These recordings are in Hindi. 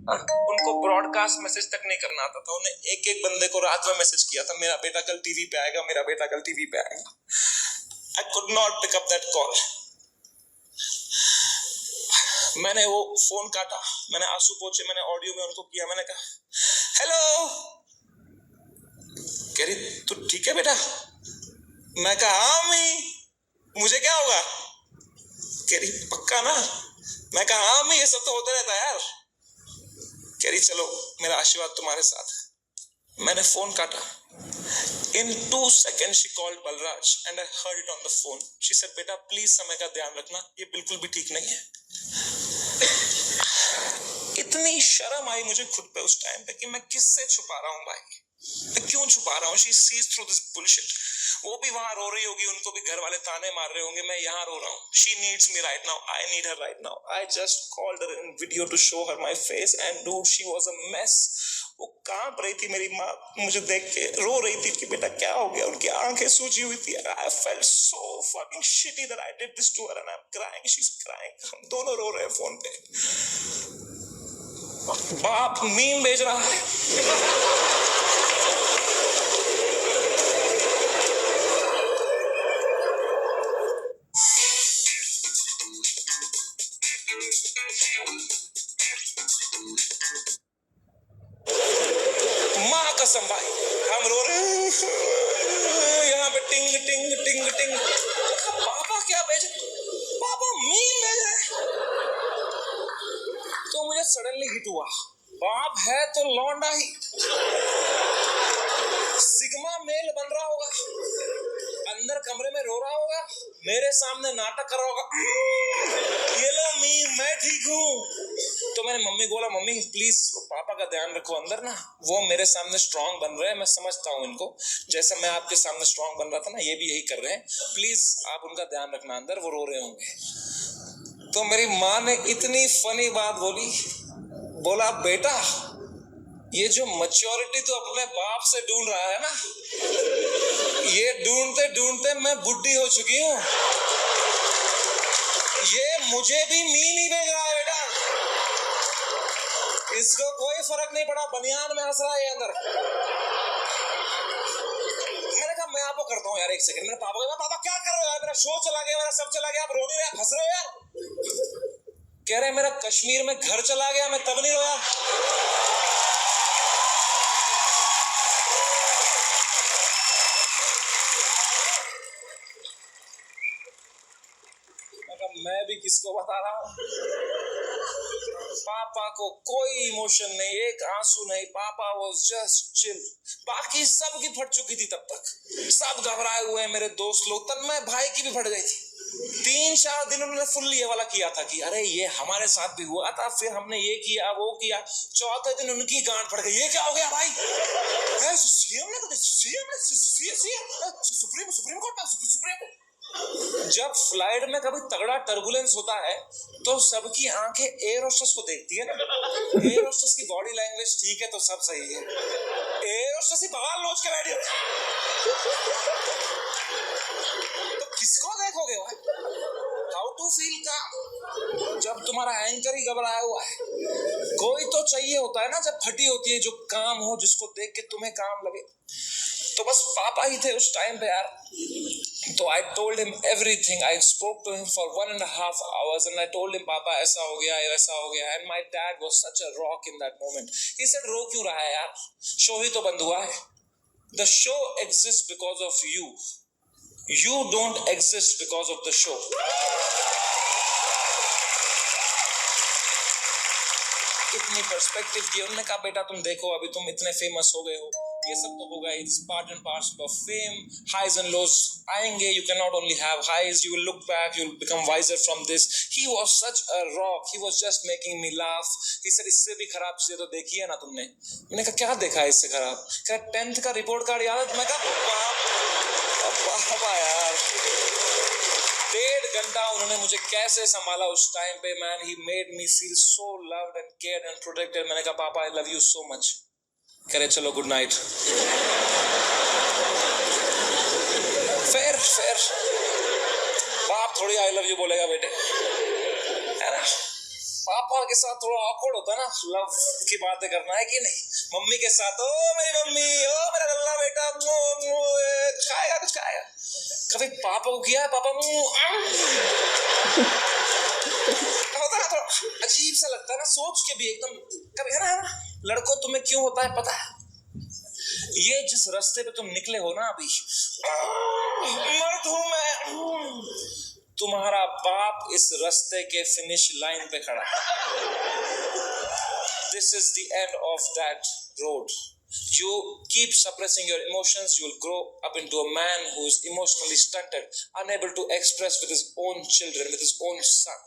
उनको ब्रॉडकास्ट मैसेज तक नहीं करना आता था, उन्हें एक एक बंदे को रात में मैसेज किया था, मेरा बेटा कल टीवी पे आएगा, मेरा बेटा कल टीवी पे आएगा। I could not pick up that call. मैंने वो फोन काटा, मैंने आंसू पोंछे, मैंने ऑडियो में उनको किया, मैंने कहा हेलो। कह रही तू ठीक है बेटा? मैं कहा हाँ अम्मी, मुझे क्या होगा? कह रही पक्का ना? मैं कहा हाँ अम्मी, ये सब तो होता रहता है यार। कह रही चलो मेरा आशीर्वाद तुम्हारे साथ है। मैंने फोन काटा। In 2 seconds she called Balraj and I heard it on the phone. She said बेटा प्लीज समय का ध्यान रखना, ये बिल्कुल भी ठीक नहीं है। इतनी शर्म आई मुझे खुद पे उस टाइम पे कि मैं किससे छुपा रहा हूँ भाई, मैं क्यों छुपा रहा हूँ। She sees through this bullshit. वो भी वहां रो रही होगी, उनको भी घर वाले ताने मार रहे होंगे, मैं यहाँ रो रहा हूँ। She needs me right now. I need her right now. I just called her in video to show her my face and dude she was a mess. वो कांप रही थी मेरी माँ, मुझे देख के रो रही थी कि बेटा क्या हो गया। उनकी आंखें सूजी हुई थी। I felt so fucking shitty that I did this to her and I'm crying. She's crying. हम दोनों रो रहे हैं फोन पे। बाप मीम भेज रहा है। माँ कसम भाई हम रो रहे हैं यहाँ पे टिंग टिंग टिंग टिंग। पापा क्या भेजे? पापा मीम भेजे। तो मुझे सडनली हिट हुआ, बाप है तो लौंडा ही, सिग्मा मेल बन रहा होगा, अंदर कमरे में रो रहा होगा, मेरे सामने नाटक कर रहा होगा, ये लो मीम मैं ठीक हूँ। तो मैंने मम्मी को बोला मम्मी प्लीज पापा का ध्यान रखो अंदर ना, वो मेरे सामने स्ट्रांग बन रहे हैं, मैं समझता हूँ इनको, जैसा मैं आपके सामने स्ट्रांग बन रहा था ना ये भी यही कर रहे हैं, प्लीज आप उनका ध्यान रखना अंदर, वो रो रहे होंगे। तो मेरी माँ ने इतनी फनी बात बोली, बोला बेटा ये जो मैच्योरिटी तो अपने बाप से ढूंढ रहा है ना, ये ढूंढते ढूंढते मैं बुढ़ी हो चुकी हूँ, ये मुझे भी मीम ही भेज रहा है बेटा, इसको कोई फर्क नहीं पड़ा, बनियान में हंस रहा है अंदर। मैंने कहा मैं आपको करता हूँ यार, एक सेकंड। मेरे पापा को, पापा क्या कर रहे हो यार, मेरा शो चला गया, मेरा सब चला गया, आप रो नहीं रहे, हंस रहे हो यार। कह रहे मेरा कश्मीर में घर चला गया, मैं तब नहीं रोया। मैं भी किसको बता रहा हूँ, पापा को कोई इमोशन नहीं, एक आंसू नहीं, पापा वाज जस्ट चिल। बाकी सब की फट चुकी थी तब तक, सब घबराए हुए हैं मेरे दोस्त लोग, तन्मय भाई की भी फट गई थी। 3-4 दिन उन्होंने फुल ये वाला किया था कि अरे ये हमारे साथ भी हुआ था, फिर हमने ये किया वो किया। चौथे दिन उनकी गांठ फट गई, ये क्या हो गया भाई, सुप्रीम कोर्ट। जब फ्लाइट में कभी तगड़ा टर्बुलेंस होता है तो सबकी आंखें एयर होस्टेस को देखती है ना, एयर होस्टेस की बॉडी लैंग्वेज ठीक है तो सब सही है, एयर होस्टेस ही बवाल नोच के बैठी तो किसको देखोगे भाई। हाउ टू फील का, जब तुम्हारा एंकर ही घबराया हुआ है, कोई तो चाहिए होता है ना जब फटी होती है, जो काम हो, जिसको देख के तुम्हें काम लगे। तो बस पापा ही थे उस टाइम पे यार। तो I told him everything. I spoke to him for 1.5 hours and I told him पापा ऐसा हो गया वैसा हो गया, and my dad was such a rock in that moment. He said रो क्यों रहा है यार, शो ही तो बंद हुआ है। The show exists because of you. You don't exist because of the show. इतनी पर्सपेक्टिव दी, उन्होंने कहा बेटा तुम देखो अभी तुम इतने फेमस हो गए हो, ये सब तो होगा, it's part and parcel of fame, highs and lows आएंगे, you can not only have highs, you will look back, you will become wiser from this. He was such a rock, he was just making me laugh. He said इससे भी खराब चीजें तो देखी है ना तुमने। मैंने कहा क्या देखा है इससे खराब? कहा 10th का रिपोर्ट कार्ड याद है? मैं कहा बाबा यार 1.5 घंटा उन्होंने मुझे कैसे संभाला उस टाइम पे, man he made me feel so loved and cared and protected. मैंने कहा पापा I love you so much. कह रहे चलो गुड नाइट। फिर बाप थोड़ी आई लव यू बोलेगा बेटे, है ना। पापा के साथ थोड़ा awkward होता है ना, लव की बातें करना है कि नहीं। मम्मी के साथ ओ मेरी मम्मी, ओ मेरा लल्ला बेटा, कुछ खाएगा कुछ खाएगा। कभी पापा को किया है, पापा होता ना, थोड़ा अजीब सा लगता है ना, सोच के भी एकदम कभी, है ना। लड़कों तुम्हें क्यों होता है पता है? ये जिस रास्ते पे तुम निकले हो ना अभी, मर्द हूं मैं, तुम्हारा बाप इस रास्ते के फिनिश लाइन पे खड़ा है। This is the end of that road. You keep suppressing your emotions, you will grow up into a man who is emotionally stunted, unable to express with his own children, with his own son.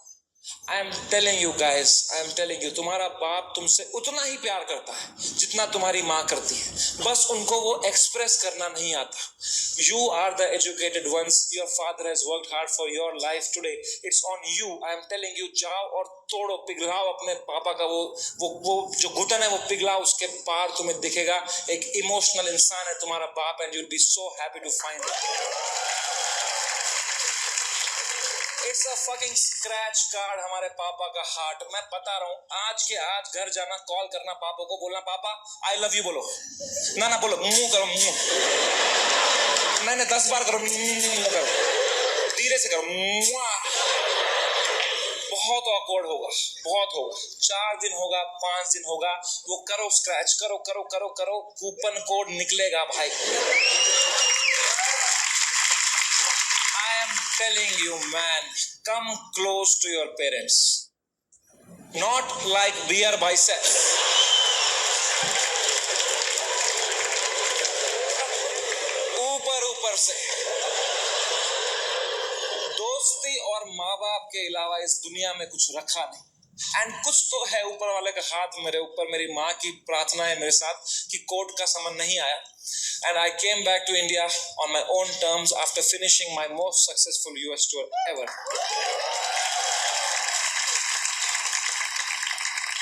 I am telling you guys, I am telling you, तुम्हारा बाप तुमसे उतना ही प्यार करता है जितना तुम्हारी माँ करती है, बस उनको वो एक्सप्रेस करना नहीं आता। You are the educated ones. Your father has worked hard for your life today. It's on you. I am telling you, जाओ और तोड़ो, पिघलाओ अपने पापा का वो जो घुटन है, वो पिघलाओ, उसके पार तुम्हें दिखेगा एक इमोशनल इंसान है तुम्हारा बाप, and you'll be so happy to find it. It's a fucking scratch card हमारे पापा का हार्ट। मैं बता रहा हूँ, आज के आज घर जाना, कॉल करना पापा को, बोलना पापा आई लव यू बोलो, ना बोलो, मुंह करो, मुंह नहीं 10 बार करो, मुंह करो, धीरे से करो, बहुत awkward होगा, बहुत होगा, 4 दिन होगा, 5 दिन होगा, वो करो, स्क्रैच करो करो करो करो, कूपन कोड निकलेगा भाई। Telling you, man, come close to your parents, not like beer bicep. ऊपर से दोस्ती और माँ बाप के अलावा इस दुनिया में कुछ रखा नहीं। एंड कुछ तो है ऊपर वाले का हाथ मेरे ऊपर, मेरी माँ की प्रार्थना है मेरे साथ कि कोर्ट का समन नहीं आया। And I came back to India on my own terms after finishing my most successful US tour ever.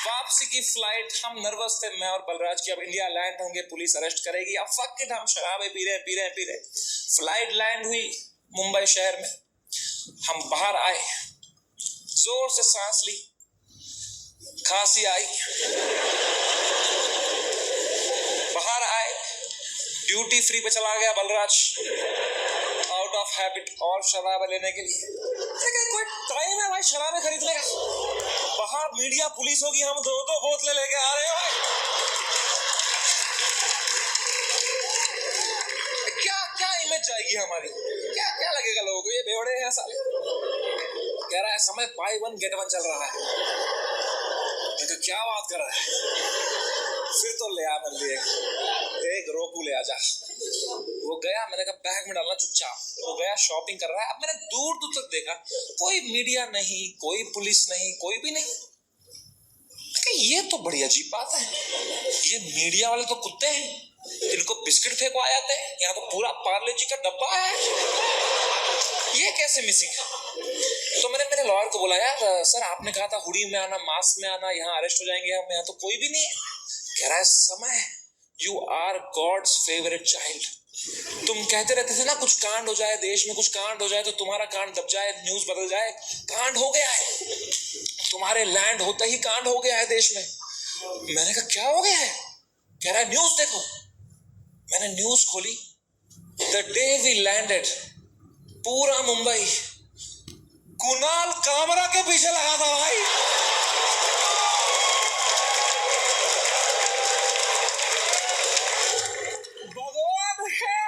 वापसी की फ्लाइट, हम नर्वस थे, मैं और बलराज, की अब इंडिया लैंड होंगे, पुलिस अरेस्ट करेगी, अब फक इट, हम शराबे पी रहे। फ्लाइट लैंड हुई मुंबई शहर में, हम बाहर आए, जोर से सांस ली, खांसी आई, बाहर आए, ड्यूटी फ्री पे चला गया बलराज, आउट ऑफ हैबिट, और शराब लेने के लिए। कोई टाइम है भाई शराबें खरीदने का? बाहर मीडिया पुलिस होगी, हम 2-2 बोतलें लेके आ रहे हैं भाई। क्या इमेज जाएगी हमारी, क्या लगेगा लोगों को, ये बेवड़े हैं साले। कह रहा है समय बाय 1 गेट 1 चल रहा है, तो क्या बात कर रहा है? फिर तो ले आ, मेरे लिए एक रोकू ले आजा। वो गया, मैंने कहा बैग में डालना चुपचाप, वो गया, शॉपिंग कर रहा है। अब मैंने दूर तक देखा, कोई मीडिया नहीं, कोई पुलिस नहीं, कोई भी नहीं। ये तो बड़ी अजीब बात है, ये मीडिया वाले तो कुत्ते हैं, इनको बिस्किट फेंकवा जाते हैं, यहाँ तो पूरा पार्ले जी का डब्बा है, ये कैसे मिसिंग है? तो मैंने मेरे लॉयर को बोला, यार सर आपने कहा था हुडी में आना, मास्क में आना, यहाँ अरेस्ट हो जाएंगे हम, यहाँ तो कोई भी नहीं है। कह रहा है समय, you are God's favourite child. तुम कहते रहते थे ना, कुछ कांड हो जाए देश में, कुछ कांड हो जाए तो तुम्हारा कांड दब जाए, न्यूज बदल जाए। कांड हो गया है, तुम्हारे लैंड होते ही कांड हो गया है देश में। मैंने कहा क्या हो गया है? कह रहा है न्यूज देखो। मैंने न्यूज खोली, द डे वी लैंडेड, पूरा मुंबई कुणाल कामरा के पीछे लगा था भाई। भगवान है,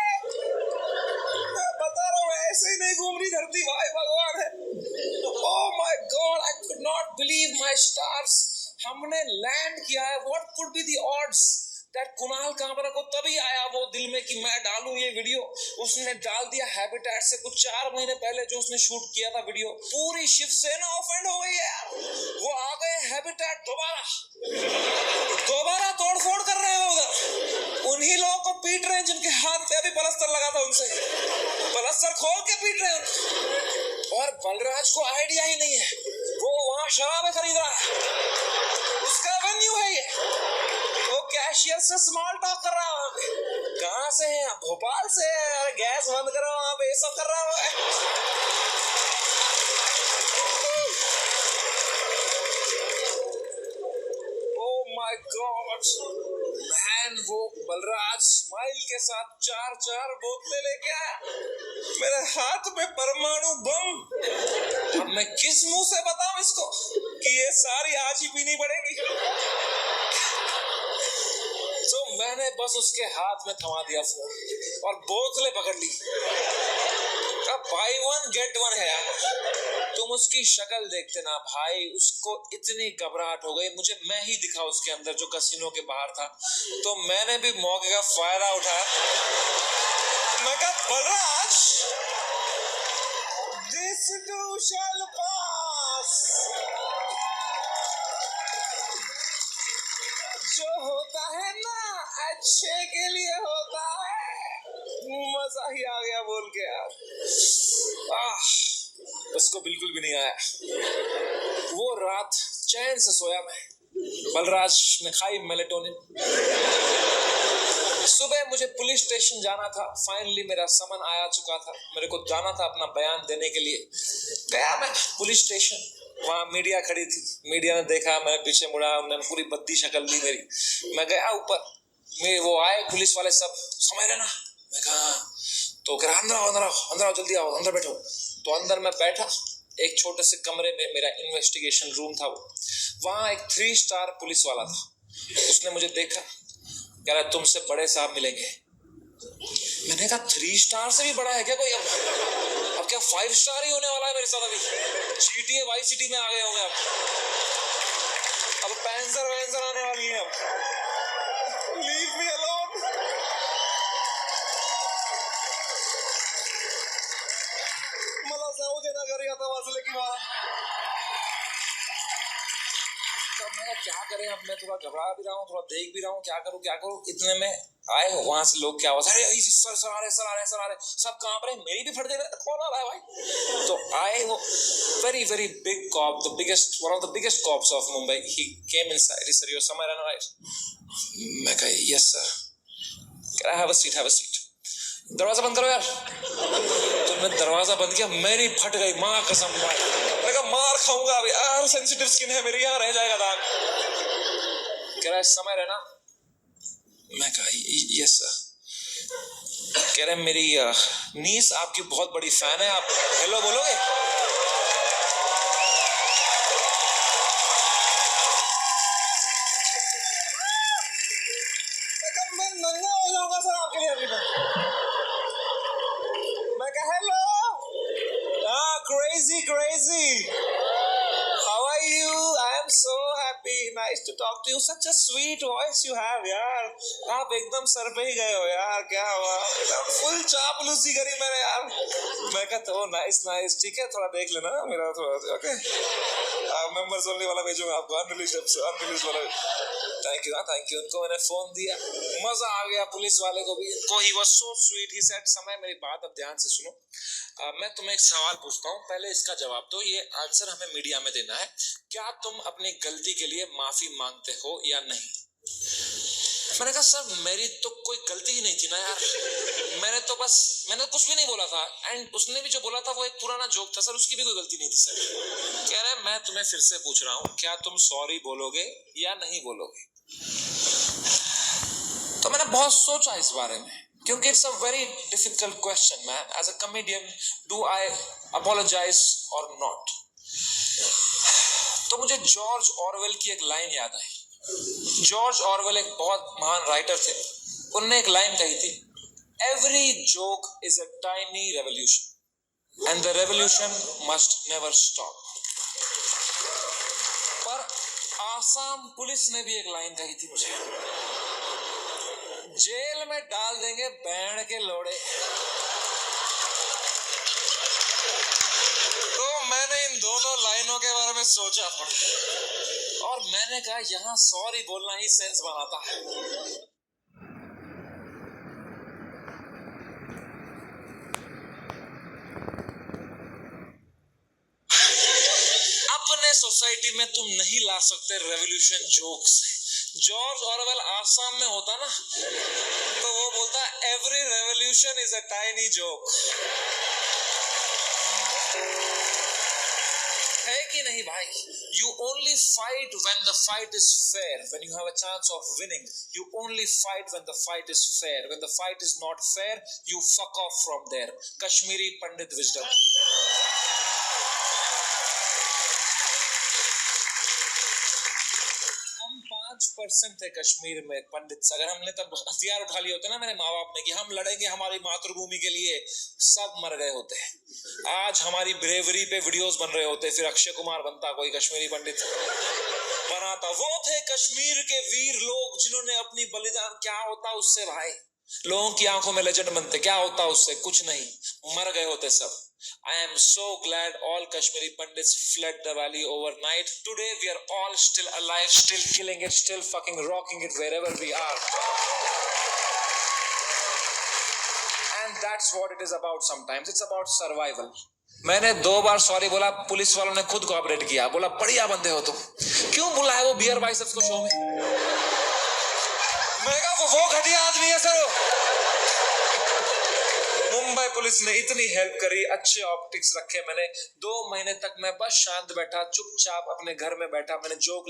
मैं बता रहा हूं, ऐसे ही नहीं घूम रही धरती भाई, भगवान है। Oh my God, I could not believe my stars. हमने लैंड किया है। What could be the odds that Kunal Kamra को तभी आया वो दिल में कि मैं डालूं ये वीडियो। उसने डाल दिया हैबिटेट से कुछ 4 महीने पहले जो उसने शूट किया था वीडियो। पूरी शिवसेना ऑफेंड हो गई है। वो आ गए हैबिटेट दोबारा तोड़फोड़ कर रहे हैं उधर। उन्हीं लोगों को पीट रहे हैं जिनके हाथ पे अभी पलस्तर लगा था, उनसे पलस्तर खोल के पीट रहे हैं। और बलराज को आइडिया ही नहीं है, वो वहां शराबें खरीद रहा है, उसका वेन्यू है ये। वो कैशियर से स्मॉल टॉक कर रहा है, कहाँ से है? भोपाल से है, गैस बंद करो, वहां पे ये सब कर रहा है। माय गॉड मैन, वो बलराज स्माइल के साथ 4-4 बोतलें लेके आया, मेरे हाथ में परमाणु बम। अब मैं किस मुंह से बताऊं इसको कि ये सारी आज ही पीनी पड़ेगी। तो मैंने बस उसके हाथ में थमा दिया फोन और बोतलें पकड़ ली। अब बाय वन गेट वन है। तुम उसकी शक्ल देखते ना भाई, उसको इतनी घबराहट हो गई, मुझे मैं ही दिखा उसके अंदर जो कसिनो के बाहर था। तो मैंने भी मौके का फायदा उठाया। मैं कहा बलराज, दिस टू शैल पास। जो होता है ना अच्छे के लिए होता है। मजा ही आ गया बोल के यार। उसको बिल्कुल भी नहीं आया। वो रात चैन से सोया मैं। बलराज ने खाई मेलेटोनिन। सुबह मुझे पुलिस स्टेशन जाना था। फाइनली मेरा समन आया चुका था। मेरे को जाना था अपना बयान देने के लिए। गया मैं पुलिस स्टेशन, वहां मीडिया खड़ी थी। मीडिया ने देखा, मैं पीछे मुड़ा, उन्होंने पूरी बद्दी शक्ल ली मेरी। मैं गया ऊपर, वो आए पुलिस वाले सब, समझ रहे ना। मैं कहा तो कह रहा अंदर आओ जल्दी आओ, अंदर बैठो। तो अंदर मैं बैठा, एक छोटे से कमरे में मेरा इन्वेस्टिगेशन रूम था। वो वहां एक 3 स्टार पुलिस वाला था। उसने मुझे देखा, कह रहा तुमसे बड़े साहब मिलेंगे। मैंने कहा 3 स्टार से भी बड़ा है क्या कोई? अब क्या 5 स्टार ही होने वाला है मेरे साथ? अभी GTA वाई सिटी में आ गए होंगे। अब पैंसर आने वाली है। अब लीव मी अलोन। मला जाऊ देना घरी, आता वाजले की बारा। तो मैं क्या करें, अब मैं थोड़ा घबरा भी रहा हूँ, थोड़ा देख भी रहा हूँ, क्या करूँ। इतने में आए वहां से लोग, क्या आवाज, अरे सर आ रहे, सब कांप रहे, मेरी भी फट दे रहे, कौन आ रहा है भाई? तो आए वो very big cop, one of the biggest cops of Mumbai. He came inside. He said, "You're somewhere on right." मैं कहा yes sir. Can I have a seat? दरवाजा बंद करो यार। तो मैं दरवाजा बंद किया, मेरी फट गई, माँ कसम भाई। मैं कहा मार खाऊंगा अभी यार, सेंसिटिव स्किन है मेरी, यहाँ रह जाएगा दाग। कह रहा है समय रहना। मैं कहा यस सर। कह रहे मेरी नीस आपकी बहुत बड़ी फैन है, आप हेलो बोलोगे? मैं नंगा हो जाऊंगा सर आपके लिए अभी। मैं कहा hello, crazy. How are you? I am so happy. Nice to talk to you. Such a sweet voice you have यार। आप एकदम सर पे ही गए हो यार, क्या हुआ? फुल चापलूसी करी मैंने यार। मैं कहता हूँ नाइस, ठीक है, थोड़ा देख लेना मेरा थोड़ा, ओके। मेंबर्स ओनली वाला भेजूंगा आपको, अनरिलीज्ड वाला। Thank you. उनको मैंने फोन दिया, मजा आ गया पुलिस वाले को भी। He was so sweet. He said समय, मेरी बात अब ध्यान से सुनो। मैं तुम्हें एक सवाल पूछता हूँ, पहले इसका जवाब दो। ये आंसर हमें मीडिया में देना है। क्या तुम अपनी गलती के लिए माफी मांगते हो या नहीं? मैंने कहा सर मेरी तो कोई गलती ही नहीं थी ना यार, मैंने कुछ भी नहीं बोला था। एंड उसने भी जो बोला था वो एक पुराना जोक था सर, उसकी भी कोई गलती नहीं थी सर। कह रहे मैं तुम्हें फिर से पूछ रहा हूँ, क्या तुम सॉरी बोलोगे या नहीं बोलोगे? तो मैंने बहुत सोचा इस बारे में, क्योंकि it's a very difficult question man. As a comedian, do I apologize or not? तो मुझे जॉर्ज ऑरवेल की एक लाइन याद आई। जॉर्ज ऑरवेल एक बहुत महान राइटर थे। उन्होंने एक लाइन कही थी, every joke is a tiny revolution and the revolution must never stop. पर आसाम पुलिस ने भी एक लाइन कही थी मुझे, जेल में डाल देंगे बैंड के लोड़े। तो मैंने इन दोनों लाइनों के बारे में सोचा और मैंने कहा यहाँ सॉरी बोलना ही सेंस बनाता है। अपने सोसाइटी में तुम नहीं ला सकते रेवोल्यूशन जोक से। जॉर्ज ऑरवेल आसाम में होता ना, तो वो बोलता every revolution is a tiny joke. है कि नहीं भाई? You only fight when the fight is fair. When you have a chance of winning, you only fight when the fight is fair. When the fight is not fair, you fuck off from there. Kashmiri Pandit wisdom. हम 5% थे कश्मीर में पंडित। अगर हमने तब हथियार उठा लिए होते ना मेरे माँ बाप ने कि हम लड़ेंगे हमारी मातृभूमि के लिए, सब मर गए होते। आज हमारी ब्रेवरी पे वीडियोस बन रहे होते, फिर अक्षय कुमार बनता, कोई कश्मीरी पंडित बनाता। वो थे कश्मीर के वीर लोग जिन्होंने अपनी बलिदान, क्या होता उससे भाई? लोगों की आंखों में लेजेंड बनते, क्या होता उससे? कुछ नहीं, मर गए होते सब। I am so glad all Kashmiri Pandits fled the valley overnight. Today we are all still alive, still killing it, still fucking rocking it wherever we are. And that's what it is about sometimes. It's about survival. मैंने 2 बार सॉरी बोला, पुलिस वालों ने खुद कोऑपरेट किया, बोला बढ़िया बंदे हो तुम। क्यों बुलाया वो बियर बाइसेप्स को शो में? मैं कहा वो घटिया आदमी है सर। मुंबई पुलिस ने इतनी हेल्प करी, अच्छे ऑप्टिक्स रखे मैंने। 2 महीने तक मैं बस शांत बैठा, चुपचाप अपने घर में बैठा, मैंने जोक